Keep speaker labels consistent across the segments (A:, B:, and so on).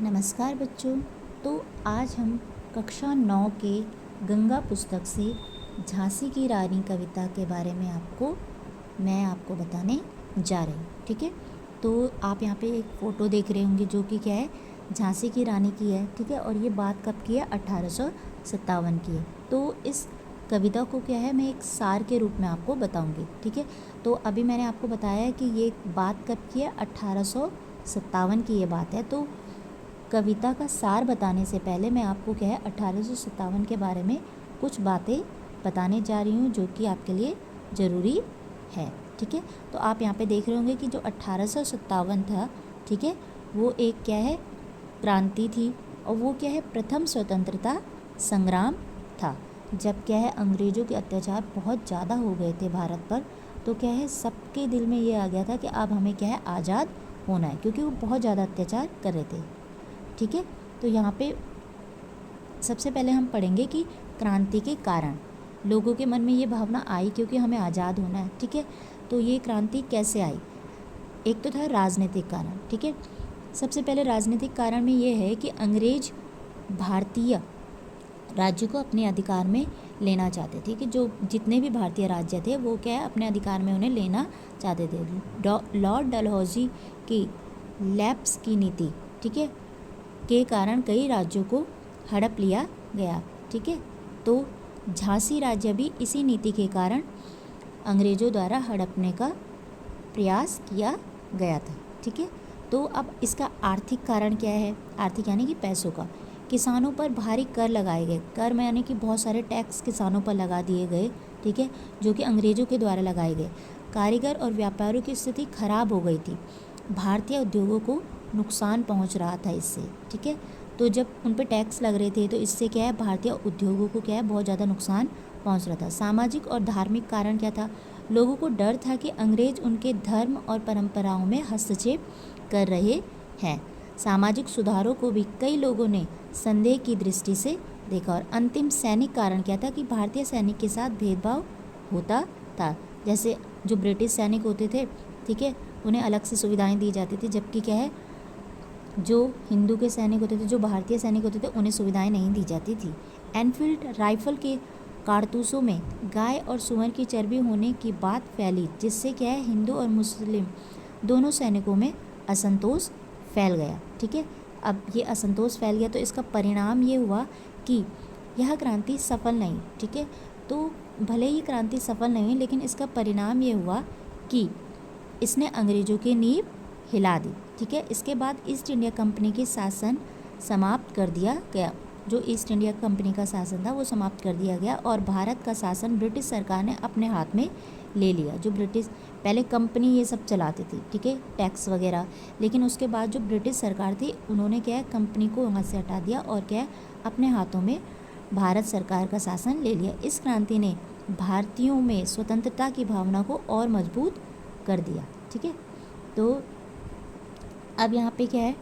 A: नमस्कार बच्चों। तो आज हम कक्षा 9 के गंगा पुस्तक से झांसी की रानी कविता के बारे में मैं आपको बताने जा रही हूँ। ठीक है, तो आप यहाँ पे एक फ़ोटो देख रहे होंगे जो कि क्या है, झांसी की रानी की है। ठीक है, और ये बात कब की है, 1857 की है। तो इस कविता को क्या है, मैं एक सार के रूप में आपको बताऊंगी। ठीक है, तो अभी मैंने आपको बताया है कि ये बात कब की है, 1857 की ये बात है। तो कविता का सार बताने से पहले मैं आपको क्या है, 1857 के बारे में कुछ बातें बताने जा रही हूँ जो कि आपके लिए ज़रूरी है। ठीक है, तो आप यहाँ पे देख रहे होंगे कि जो 1857 था, ठीक है, वो एक क्या है, क्रांति थी। और वो क्या है, प्रथम स्वतंत्रता संग्राम था। जब क्या है, अंग्रेज़ों के अत्याचार बहुत ज़्यादा हो गए थे भारत पर, तो क्या है, सबके दिल में ये आ गया था कि अब हमें क्या है, आज़ाद होना है, क्योंकि वो बहुत ज़्यादा अत्याचार कर रहे थे। ठीक है, तो यहाँ पे सबसे पहले हम पढ़ेंगे कि क्रांति के कारण लोगों के मन में ये भावना आई क्योंकि हमें आज़ाद होना है। ठीक है, तो ये क्रांति कैसे आई। एक तो था राजनीतिक कारण। ठीक है, सबसे पहले राजनीतिक कारण में ये है कि अंग्रेज भारतीय राज्य को अपने अधिकार में लेना चाहते थे, कि जो जितने भी भारतीय राज्य थे वो क्या है, अपने अधिकार में उन्हें लेना चाहते थे। लॉर्ड डलहौजी की लैप्स की नीति, ठीक है, के कारण कई राज्यों को हड़प लिया गया। ठीक है, तो झांसी राज्य भी इसी नीति के कारण अंग्रेज़ों द्वारा हड़पने का प्रयास किया गया था। ठीक है, तो अब इसका आर्थिक कारण क्या है, आर्थिक यानी कि पैसों का। किसानों पर भारी कर लगाए गए, कर यानी कि बहुत सारे टैक्स किसानों पर लगा दिए गए। ठीक है, जो कि अंग्रेज़ों के द्वारा लगाए गए। कारीगर और व्यापारियों की स्थिति खराब हो गई थी, भारतीय उद्योगों को नुकसान पहुंच रहा था इससे। ठीक है, तो जब उन पे टैक्स लग रहे थे तो इससे क्या है, भारतीय उद्योगों को क्या है, बहुत ज़्यादा नुकसान पहुंच रहा था। सामाजिक और धार्मिक कारण क्या था, लोगों को डर था कि अंग्रेज उनके धर्म और परंपराओं में हस्तक्षेप कर रहे हैं। सामाजिक सुधारों को भी कई लोगों ने संदेह की दृष्टि से देखा। और अंतिम सैनिक कारण क्या था, कि भारतीय सैनिक के साथ भेदभाव होता था। जैसे जो ब्रिटिश सैनिक होते थे, ठीक है, उन्हें अलग से सुविधाएं दी जाती थी, जबकि क्या है, जो हिंदू के सैनिक होते थे, जो भारतीय सैनिक होते थे, उन्हें सुविधाएं नहीं दी जाती थी। एनफील्ड राइफल के कारतूसों में गाय और सुअर की चर्बी होने की बात फैली, जिससे क्या है, हिंदू और मुस्लिम दोनों सैनिकों में असंतोष फैल गया। ठीक है, अब ये असंतोष फैल गया तो इसका परिणाम ये हुआ कि यह क्रांति सफल नहीं। ठीक है, तो भले ही क्रांति सफल नहीं हुई, लेकिन इसका परिणाम ये हुआ कि इसने अंग्रेज़ों की नींव हिला दी। ठीक है, इसके बाद ईस्ट इंडिया कंपनी के शासन समाप्त कर दिया गया। जो ईस्ट इंडिया कंपनी का शासन था वो समाप्त कर दिया गया और भारत का शासन ब्रिटिश सरकार ने अपने हाथ में ले लिया। जो ब्रिटिश पहले कंपनी ये सब चलाती थी, ठीक है, टैक्स वगैरह, लेकिन उसके बाद जो ब्रिटिश सरकार थी उन्होंने क्या है, कंपनी को वहाँ से हटा दिया और क्या है, अपने हाथों में भारत सरकार का शासन ले लिया। इस क्रांति ने भारतीयों में स्वतंत्रता की भावना को और मजबूत कर दिया। ठीक है, तो अब यहाँ पे क्या है,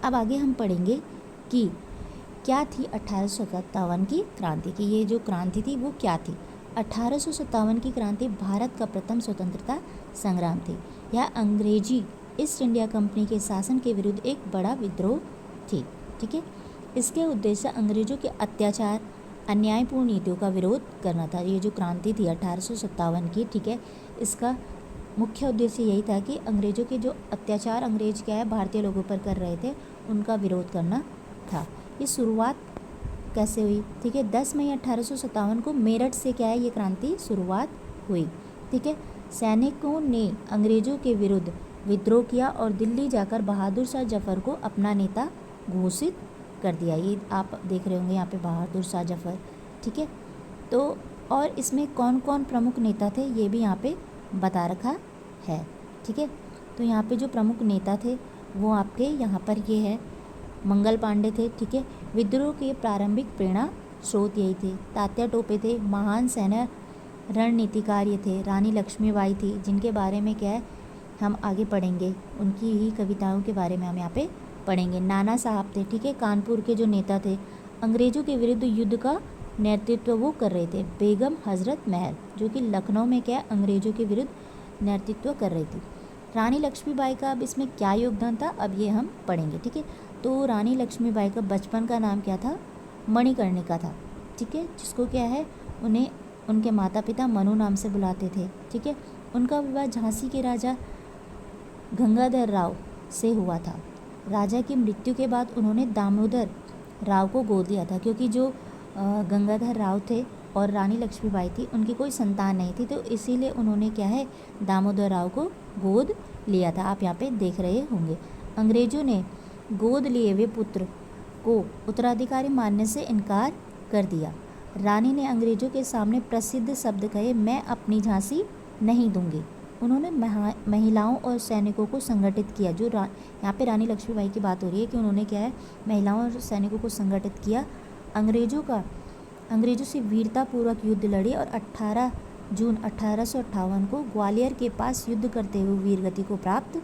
A: अब आगे हम पढ़ेंगे कि क्या थी 1857 की क्रांति की। ये जो क्रांति थी वो क्या थी। 1857 की क्रांति भारत का प्रथम स्वतंत्रता संग्राम थी। यह अंग्रेजी ईस्ट इंडिया कंपनी के शासन के विरुद्ध एक बड़ा विद्रोह थी। ठीक है, इसके उद्देश्य अंग्रेजों के अत्याचार, अन्यायपूर्ण नीतियों का विरोध करना था। ये जो क्रांति थी 1857 की, ठीक है, इसका मुख्य उद्देश्य यही था कि अंग्रेज़ों के जो अत्याचार अंग्रेज क्या है, भारतीय लोगों पर कर रहे थे, उनका विरोध करना था। ये शुरुआत कैसे हुई, ठीक है, 10 मई 1857 को मेरठ से क्या है, ये क्रांति शुरुआत हुई। ठीक है, सैनिकों ने अंग्रेज़ों के विरुद्ध विद्रोह किया और दिल्ली जाकर बहादुर शाह जफर को अपना नेता घोषित कर दिया। ये आप देख रहे होंगे यहाँ पे बहादुर शाह जफर। ठीक है, तो और इसमें कौन कौन प्रमुख नेता थे ये भी यहाँ पे बता रखा है। ठीक है, तो यहाँ पे जो प्रमुख नेता थे वो आपके यहाँ पर ये है, मंगल पांडे थे। ठीक है, विद्रोह के प्रारंभिक प्रेरणा स्रोत यही थे। तात्या टोपे थे, महान सैन्य रणनीतिकार ये थे। रानी लक्ष्मीबाई थी, जिनके बारे में क्या है, हम आगे पढ़ेंगे, उनकी ही कविताओं के बारे में हम यहाँ पे पढ़ेंगे। नाना साहब थे, ठीक है, कानपुर के जो नेता थे, अंग्रेज़ों के विरुद्ध युद्ध का नेतृत्व वो कर रहे थे। बेगम हजरत महल, जो कि लखनऊ में क्या है, अंग्रेज़ों के विरुद्ध नेतृत्व कर रही थी। रानी लक्ष्मीबाई का अब इसमें क्या योगदान था, अब ये हम पढ़ेंगे। ठीक है, तो रानी लक्ष्मीबाई का बचपन का नाम क्या था, मणिकर्णिका था। ठीक है, जिसको क्या है, उन्हें उनके माता पिता मनु नाम से बुलाते थे। ठीक है, उनका विवाह झांसी के राजा गंगाधर राव से हुआ था। राजा की मृत्यु के बाद उन्होंने दामोदर राव को गोद लिया था, क्योंकि जो गंगाधर राव थे और रानी लक्ष्मीबाई थी, उनकी कोई संतान नहीं थी, तो इसीलिए उन्होंने क्या है, दामोदर राव को गोद लिया था। आप यहाँ पे देख रहे होंगे। अंग्रेजों ने गोद लिए हुए पुत्र को उत्तराधिकारी मानने से इनकार कर दिया। रानी ने अंग्रेजों के सामने प्रसिद्ध शब्द कहे, मैं अपनी झांसी नहीं दूंगी। उन्होंने महिलाओं और सैनिकों को संगठित किया। जो यहाँ पे रानी लक्ष्मीबाई की बात हो रही है कि उन्होंने क्या है, महिलाओं और सैनिकों को संगठित किया। अंग्रेजों से वीरतापूर्वक युद्ध लड़ी और 18 जून 1858 को ग्वालियर के पास युद्ध करते हुए वीरगति को प्राप्त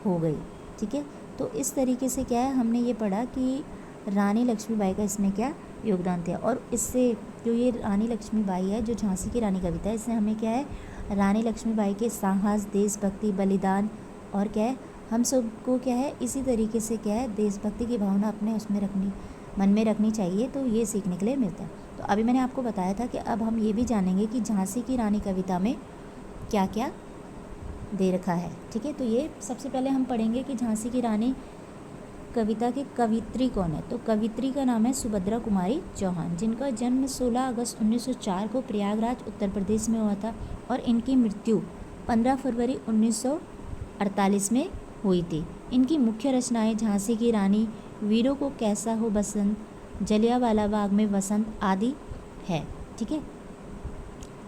A: हो गई। ठीक है, तो इस तरीके से क्या है, हमने ये पढ़ा कि रानी लक्ष्मीबाई का इसमें क्या योगदान था। और इससे जो ये रानी लक्ष्मीबाई है, जो झांसी की रानी कविता है, इससे हमें क्या है, रानी लक्ष्मीबाई के साहस, देशभक्ति, बलिदान और क्या है, हम सबको क्या है, इसी तरीके से क्या है, देशभक्ति की भावना अपने उसमें मन में रखनी चाहिए। तो ये सीखने के लिए मिलता है। तो अभी मैंने आपको बताया था कि अब हम ये भी जानेंगे कि झांसी की रानी कविता में क्या क्या दे रखा है। ठीक है, तो ये सबसे पहले हम पढ़ेंगे कि झांसी की रानी कविता के कवित्री कौन है। तो कवित्री का नाम है सुभद्रा कुमारी चौहान, जिनका जन्म 16 अगस्त 1904 को प्रयागराज उत्तर प्रदेश में हुआ था और इनकी मृत्यु 15 फरवरी 1948 में हुई थी। इनकी मुख्य रचनाएं झांसी की रानी, वीरों को कैसा हो बसंत, जलियांवाला बाग में वसंत आदि है। ठीक है,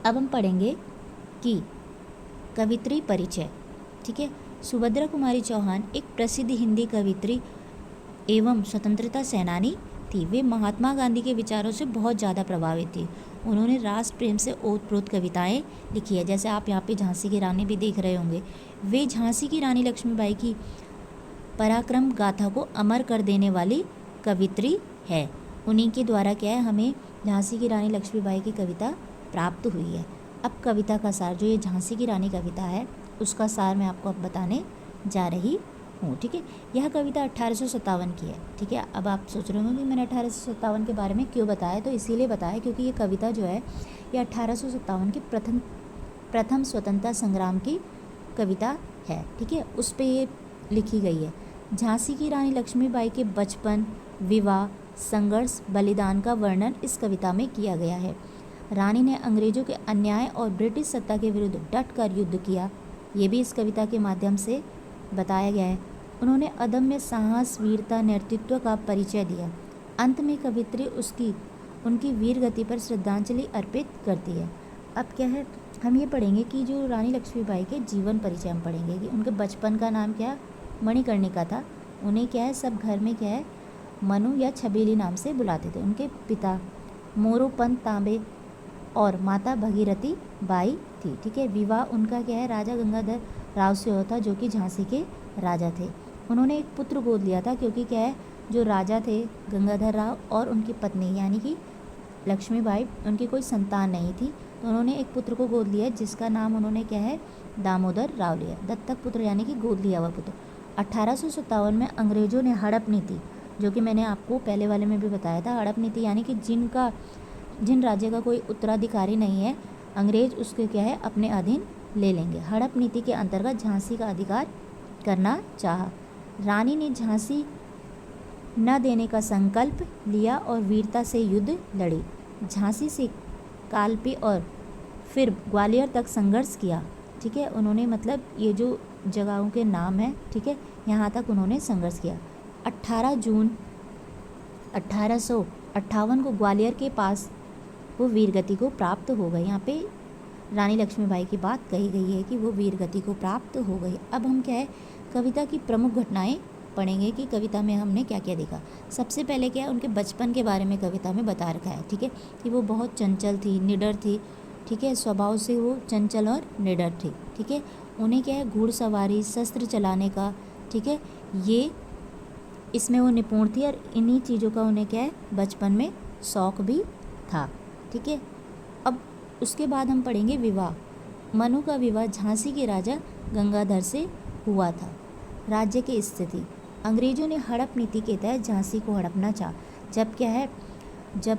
A: अब हम पढ़ेंगे कि कवित्री परिचय। ठीक है, सुभद्रा कुमारी चौहान एक प्रसिद्ध हिंदी कवित्री एवं स्वतंत्रता सेनानी थी। वे महात्मा गांधी के विचारों से बहुत ज़्यादा प्रभावित थी। उन्होंने राष्ट्र प्रेम से ओतप्रोत कविताएं लिखी है, जैसे आप यहाँ पे झांसी की रानी भी देख रहे होंगे। वे झांसी की रानी लक्ष्मीबाई की पराक्रम गाथा को अमर कर देने वाली कवित्री है। उन्हीं के द्वारा क्या है, हमें झांसी की रानी लक्ष्मीबाई की कविता प्राप्त हुई है। अब कविता का सार, जो ये झांसी की रानी कविता है, उसका सार मैं आपको अब बताने जा रही हूँ। ठीक है, यह कविता 1857 की है। ठीक है, अब आप सोच रहे होंगे कि मैंने 1857 के बारे में क्यों बताया, तो इसीलिए बताया क्योंकि ये कविता जो है, ये 1857 की प्रथम स्वतंत्रता संग्राम की कविता है। ठीक है, उस पर ये लिखी गई है। झांसी की रानी लक्ष्मीबाई के बचपन, विवाह, संघर्ष, बलिदान का वर्णन इस कविता में किया गया है। रानी ने अंग्रेजों के अन्याय और ब्रिटिश सत्ता के विरुद्ध डटकर युद्ध किया, ये भी इस कविता के माध्यम से बताया गया है। उन्होंने अदम्य साहस, वीरता, नेतृत्व का परिचय दिया। अंत में कवित्री उनकी वीर गति पर श्रद्धांजलि अर्पित करती है। अब क्या है, हम ये पढ़ेंगे कि जो रानी लक्ष्मीबाई के जीवन परिचय हम पढ़ेंगे कि उनके बचपन का नाम क्या, मणिकर्णिका था। उन्हें क्या है, सब घर में क्या है, मनु या छबीली नाम से बुलाते थे। उनके पिता मोरोपंत तांबे और माता भगीरथी बाई थी। ठीक है, विवाह उनका क्या है, राजा गंगाधर राव से हुआ था, जो कि झांसी के राजा थे। उन्होंने एक पुत्र गोद लिया था, क्योंकि क्या है, जो राजा थे गंगाधर राव और उनकी पत्नी यानी कि लक्ष्मीबाई, उनकी कोई संतान नहीं थी, तो उन्होंने एक पुत्र को गोद लिया, जिसका नाम उन्होंने क्या है, दामोदर राव लिया। दत्तक पुत्र यानी कि गोद लिया हुआ पुत्र। 1857 में अंग्रेजों ने हड़प नीति, जो कि मैंने आपको पहले वाले में भी बताया था, हड़प नीति यानी कि जिन राज्य का कोई उत्तराधिकारी नहीं है, अंग्रेज उसके क्या है, अपने अधीन ले लेंगे। हड़प नीति के अंतर्गत झांसी का अधिकार करना चाहा। रानी ने झांसी न देने का संकल्प लिया और वीरता से युद्ध लड़ी। झांसी से कालपी और फिर ग्वालियर तक संघर्ष किया। ठीक है, उन्होंने मतलब ये जो जगहों के नाम हैं, ठीक है, यहाँ तक उन्होंने संघर्ष किया। 18 जून 1858 को ग्वालियर के पास वो वीरगति को प्राप्त हो गई। यहाँ पे रानी लक्ष्मीबाई की बात कही गई है कि वो वीरगति को प्राप्त हो गई। अब हम क्या है, कविता की प्रमुख घटनाएं पढ़ेंगे कि कविता में हमने क्या क्या देखा। सबसे पहले क्या है, उनके बचपन के बारे में कविता में बता रखा है। ठीक है, कि वो बहुत चंचल थी, निडर थी। ठीक है, स्वभाव से वो चंचल और निडर थी। ठीक है, उन्हें क्या है, घुड़सवारी, शस्त्र चलाने का, ठीक है, ये इसमें वो निपुण थी और इन्हीं चीज़ों का उन्हें क्या है, बचपन में शौक़ भी था। ठीक है, अब उसके बाद हम पढ़ेंगे विवाह। मनु का विवाह झांसी के राजा गंगाधर से हुआ था। राज्य की स्थिति, अंग्रेजों ने हड़प नीति के तहत झांसी को हड़पना चाहा। जब क्या है, जब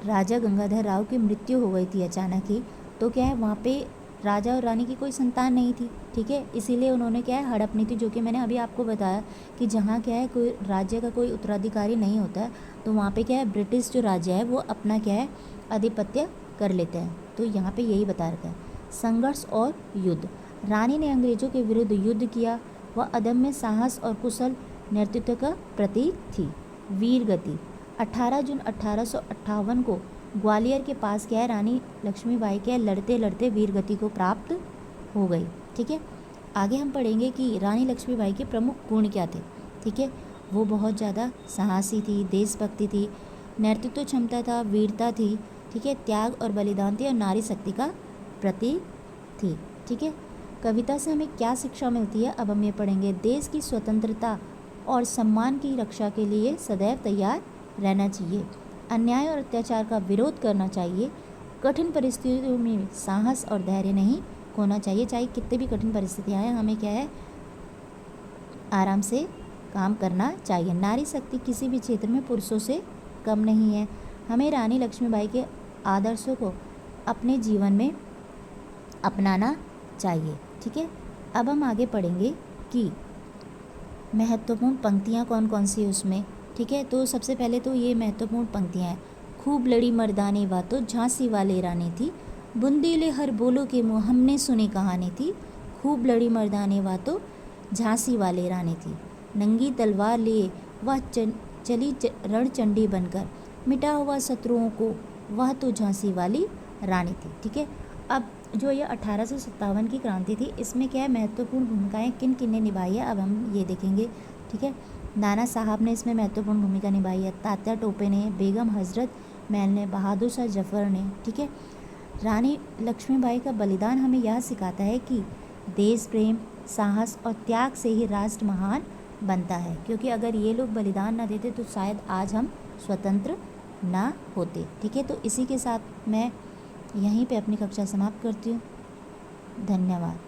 A: राजा गंगाधर राव की मृत्यु हो गई थी अचानक ही, तो क्या है वहाँ पे राजा और रानी की कोई संतान नहीं थी, ठीक है। इसीलिए उन्होंने क्या है हड़प नीति, जो कि मैंने अभी आपको बताया कि जहाँ क्या है कोई राज्य का कोई उत्तराधिकारी नहीं होता है, तो वहाँ पे क्या है ब्रिटिश जो राज्य है वो अपना क्या है आधिपत्य कर लेते हैं। तो यहाँ पे यही बता रखा है। संघर्ष और युद्ध, रानी ने अंग्रेजों के विरुद्ध युद्ध किया। वह अदम्य साहस और कुशल नेतृत्व का प्रतीक थी। वीर गति, 18 जून 1858 को ग्वालियर के पास क्या है रानी लक्ष्मीबाई के लड़ते लड़ते वीर गति को प्राप्त हो गई, ठीक है। आगे हम पढ़ेंगे कि रानी लक्ष्मीबाई के प्रमुख गुण क्या थे, ठीक है। वो बहुत ज़्यादा साहसी थी, देशभक्ति थी, नेतृत्व क्षमता था, वीरता थी, ठीक है, त्याग और बलिदान थी और नारी शक्ति का प्रतीक थी, ठीक है। कविता से हमें क्या शिक्षा मिलती है, अब हम ये पढ़ेंगे। देश की स्वतंत्रता और सम्मान की रक्षा के लिए सदैव तैयार रहना चाहिए। अन्याय और अत्याचार का विरोध करना चाहिए। कठिन परिस्थितियों में साहस और धैर्य नहीं खोना चाहिए। चाहे कितनी भी कठिन परिस्थितियाँ आए, हमें क्या है आराम से काम करना चाहिए। नारी शक्ति किसी भी क्षेत्र में पुरुषों से कम नहीं है। हमें रानी लक्ष्मीबाई के आदर्शों को अपने जीवन में अपनाना चाहिए, ठीक है। अब हम आगे पढ़ेंगे कि महत्वपूर्ण पंक्तियाँ कौन कौन सी है उसमें, ठीक है। तो सबसे पहले तो ये महत्वपूर्ण पंक्तियाँ हैं। खूब लड़ी मर्दानी बातों झांसी वाले रानी थी, बुंदेले हर बोलो के मुँह हमने सुनी कहानी थी। खूब लड़ी मर्दानी बातों झांसी वाले रानी थी, नंगी तलवार लिए वह चली रणचंडी बनकर, मिटा हुआ शत्रुओं को वह तो झांसी वाली रानी थी, ठीक है। अब जो ये 1857 की क्रांति थी, इसमें क्या है महत्वपूर्ण भूमिकाएं किन किन ने निभाई है, अब हम ये देखेंगे, ठीक है। नाना साहब ने इसमें महत्वपूर्ण भूमिका निभाई है, तात्या टोपे ने, बेगम हजरत महल ने, बहादुर शाह जफर ने, ठीक है। रानी लक्ष्मीबाई का बलिदान हमें यह सिखाता है कि देश प्रेम, साहस और त्याग से ही राष्ट्र महान बनता है, क्योंकि अगर ये लोग बलिदान ना देते तो शायद आज हम स्वतंत्र ना होते, ठीक है। तो इसी के साथ मैं यहीं पे अपनी कक्षा समाप्त करती हूँ। धन्यवाद।